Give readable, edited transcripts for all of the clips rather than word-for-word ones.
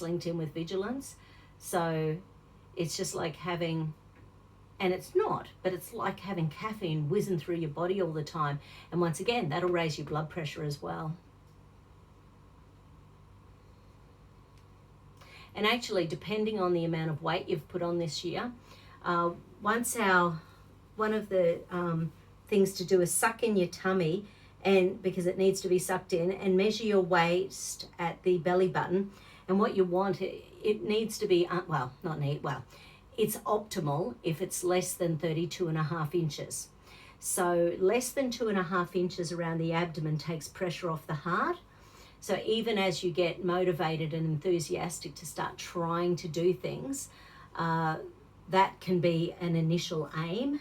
linked in with vigilance. So it's just like having, and it's not, but it's like having caffeine whizzing through your body all the time. And once again, that'll raise your blood pressure as well. And actually, depending on the amount of weight you've put on this year, one of the things to do is suck in your tummy, and because it needs to be sucked in, and measure your waist at the belly button. And what you want, it needs to be, it's optimal if it's less than 32.5 inches. So less than 2.5 inches around the abdomen takes pressure off the heart. So even as you get motivated and enthusiastic to start trying to do things, that can be an initial aim.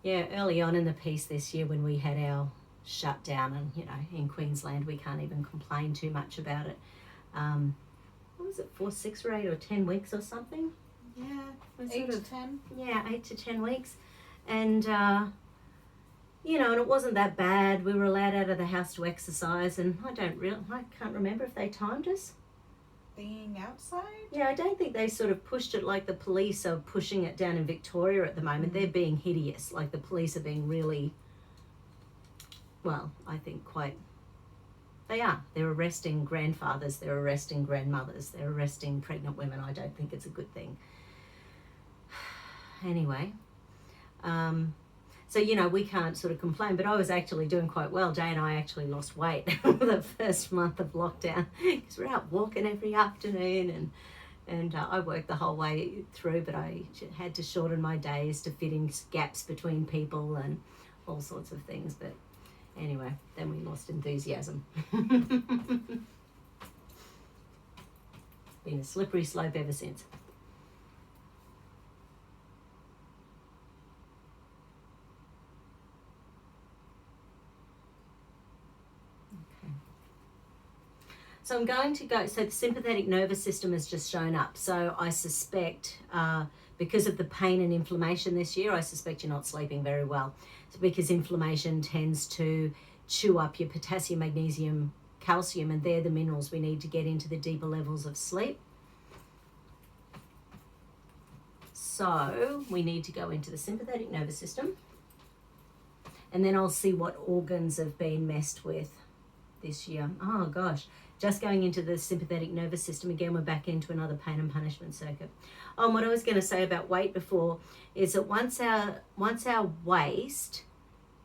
Yeah, early on in the piece this year when we had our shutdown, and in Queensland we can't even complain too much about it. What was it, 4, 6, or 8 or 10 weeks or something? Yeah, 8 to 10. Yeah, 8 to 10 weeks. And, and it wasn't that bad. We were allowed out of the house to exercise, and I can't remember if they timed us. Being outside? Yeah, I don't think they sort of pushed it like the police are pushing it down in Victoria at the moment. They're being hideous. Like the police are being really, well, I think they are. They're arresting grandfathers. They're arresting grandmothers. They're arresting pregnant women. I don't think it's a good thing. Anyway, so, we can't sort of complain, but I was actually doing quite well. Jay and I actually lost weight the first month of lockdown because we're out walking every afternoon, and I worked the whole way through, but I had to shorten my days to fit in gaps between people and all sorts of things. But anyway, then we lost enthusiasm. Been a slippery slope ever since. So I'm going to go, so the sympathetic nervous system has just shown up. So I suspect, because of the pain and inflammation this year, I suspect you're not sleeping very well. So because inflammation tends to chew up your potassium, magnesium, calcium, and they're the minerals we need to get into the deeper levels of sleep. So we need to go into the sympathetic nervous system. And then I'll see what organs have been messed with this year. Oh gosh. Just going into the sympathetic nervous system, again, we're back into another pain and punishment circuit. Oh, and what I was going to say about weight before is that once our waist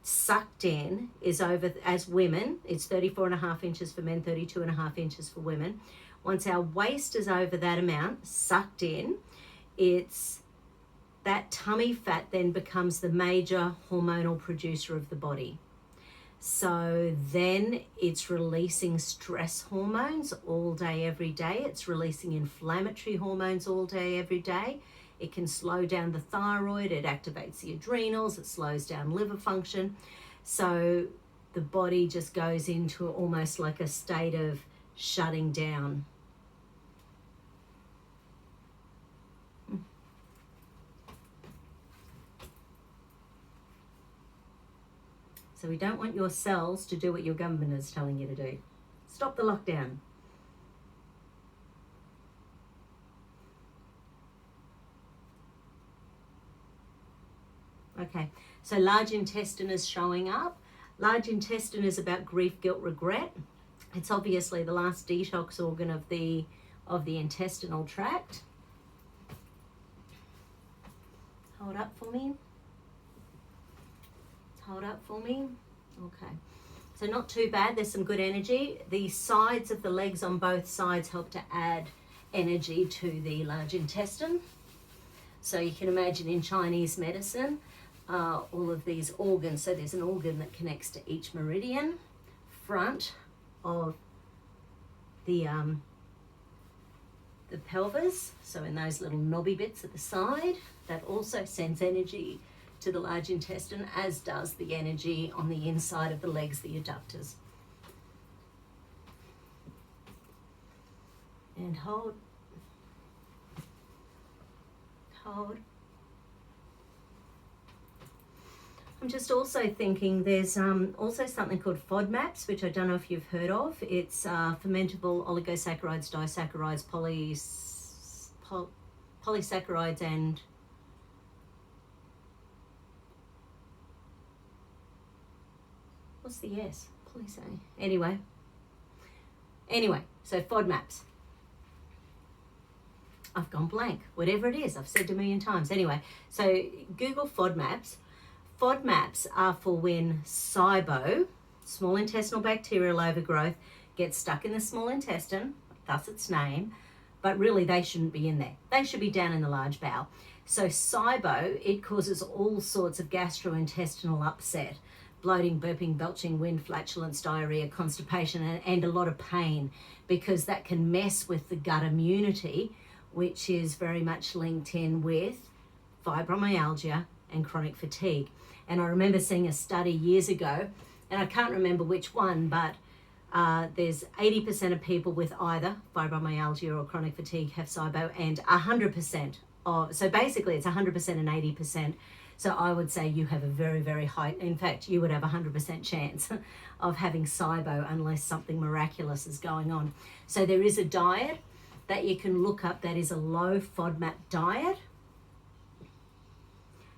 sucked in is over, as women, it's 34.5 inches for men, 32.5 inches for women. Once our waist is over that amount, sucked in, it's that tummy fat then becomes the major hormonal producer of the body. So then it's releasing stress hormones all day, every day. It's releasing inflammatory hormones all day, every day. It can slow down the thyroid. It activates the adrenals. It slows down liver function. So the body just goes into almost like a state of shutting down. So we don't want your cells to do what your government is telling you to do. Stop the lockdown. Okay, so large intestine is showing up. Large intestine is about grief, guilt, regret. It's obviously the last detox organ of the intestinal tract. Hold up for me. Hold up for me. Okay. So not too bad. There's some good energy. The sides of the legs on both sides help to add energy to the large intestine. So you can imagine in Chinese medicine, all of these organs. So there's an organ that connects to each meridian, front of the pelvis. So in those little knobby bits at the side, that also sends energy to the large intestine, as does the energy on the inside of the legs, the adductors. And hold. I'm just also thinking there's also something called FODMAPs, which I don't know if you've heard of. It's fermentable oligosaccharides, disaccharides, polysaccharides, and what's the S? Anyway, so FODMAPs. I've gone blank. Whatever it is, I've said it a million times. Anyway, so Google FODMAPs. FODMAPs are for when SIBO, small intestinal bacterial overgrowth, gets stuck in the small intestine, thus its name, but really they shouldn't be in there. They should be down in the large bowel. So SIBO, it causes all sorts of gastrointestinal upset, bloating, burping, belching, wind, flatulence, diarrhea, constipation, and a lot of pain, because that can mess with the gut immunity, which is very much linked in with fibromyalgia and chronic fatigue. And I remember seeing a study years ago, and I can't remember which one, but there's 80% of people with either fibromyalgia or chronic fatigue have SIBO, and 100% of, so basically it's 100% and 80%. So I would say you have a very, very high, in fact, you would have a 100% chance of having SIBO unless something miraculous is going on. So there is a diet that you can look up that is a low FODMAP diet,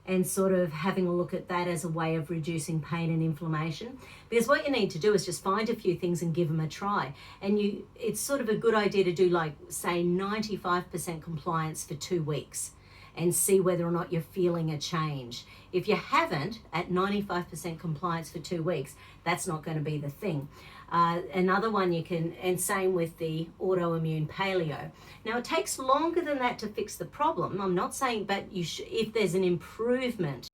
and sort of having a look at that as a way of reducing pain and inflammation. Because what you need to do is just find a few things and give them a try. And it's sort of a good idea to do, like, say 95% compliance for 2 weeks and see whether or not you're feeling a change. If you haven't at 95% compliance for 2 weeks, that's not going to be the thing. Another one you can, and same with the autoimmune paleo. Now it takes longer than that to fix the problem. I'm not saying, but if there's an improvement